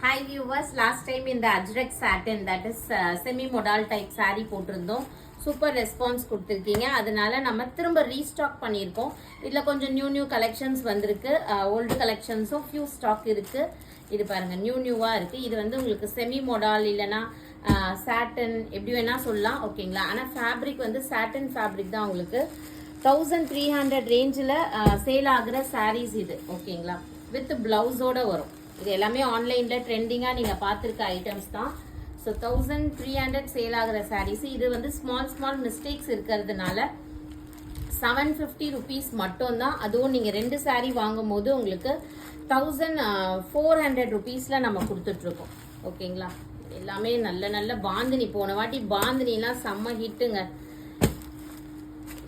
Hi viewers, last time in the Ajrak satin, that is semi modal type saree போட்டிருந்தோம். Super response கொடுத்துருக்கீங்க. அதனால நம்ம திரும்ப restock பண்ணியிருக்கோம். இதில் கொஞ்சம் நியூ கலெக்ஷன்ஸ் வந்திருக்கு. ஓல்டு கலெக்ஷன்ஸும் ஃபியூ ஸ்டாக் இருக்கு. இது பாருங்க நியூவாக இருக்கு. இது வந்து உங்களுக்கு செமி மொடால் இல்லைன்னா சாட்டன் எப்படி வேணா சொல்லலாம். ஓகேங்களா? ஆனால் ஃபேப்ரிக் வந்து சாட்டன் ஃபேப்ரிக் தான். உங்களுக்கு 1300 ரேஞ்சில் சேல் ஆகிற சாரீஸ் இது. ஓகேங்களா? வித் பிளவுஸோட வரும். இது எல்லாமே ஆன்லைனில் ட்ரெண்டிங்காக நீங்கள் பார்த்துருக்க ஐட்டம்ஸ் தான். ஸோ 1300 சேல் ஆகிற சாரீஸ். இது வந்து ஸ்மால் மிஸ்டேக்ஸ் இருக்கிறதுனால 750 ருபீஸ் மட்டும்தான். அதுவும் நீங்கள் 2 சாரீ வாங்கும் போது உங்களுக்கு 1400 ருபீஸில் நம்ம கொடுத்துட்ருக்கோம். ஓகேங்களா? எல்லாமே நல்ல பாந்தினி. போன வாட்டி பாந்தினிலாம் செம்ம ஹிட்டுங்க.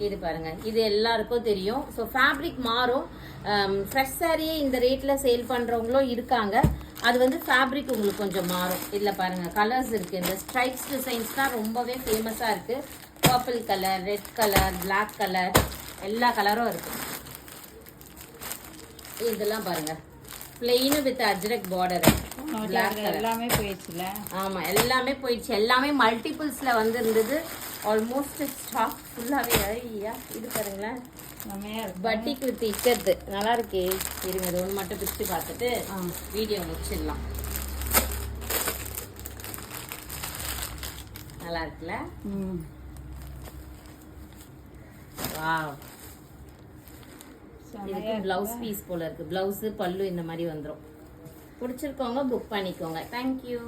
இது பாருங்க, இது எல்லாருக்கும் தெரியும். ஸோ ஃபேப்ரிக் மாறும். ஃப்ரெஷ் சாரியே இந்த ரேட்டில் சேல் பண்ணுறவங்களும் இருக்காங்க. அது வந்து ஃபேப்ரிக் உங்களுக்கு கொஞ்சம் மாறும். இதில் பாருங்க கலர்ஸ் இருக்குது. இந்த ஸ்ட்ரைப்ஸ் டிசைன்ஸ் தான் ரொம்பவே ஃபேமஸாக இருக்குது. Purple colour, red colour, black colour, எல்லா கலரும் இருக்குது. இதெல்லாம் பாருங்க பிளெயின் வித் அஜ்ரக் பார்டர். எல்லாமே போயிடுச்சுல. ஆமாம், எல்லாமே போயிடுச்சு. எல்லாமே மல்டிபிள்ஸில் வந்து இருந்தது. ஆல்மோஸ்ட் ஸ்டாக் ஃபுல்லாகவே. ஐயா இது பாருங்களேன், பட்டிக் வித் இக்கத்து நல்லா இருக்கே. இருங்க, இது ஒன்று மட்டும் பிரித்து பார்த்துட்டு வீடியோ முடிச்சிடலாம். நல்லா இருக்குல்ல? வாவ். இதுக்கு பிளவுஸ் பீஸ் போல இருக்கு. பிளவுஸ் பல்லு இந்த மாதிரி வந்துடும். பிடிச்சிருக்கவங்க புக் பண்ணிக்கோங்க. தேங்க்யூ.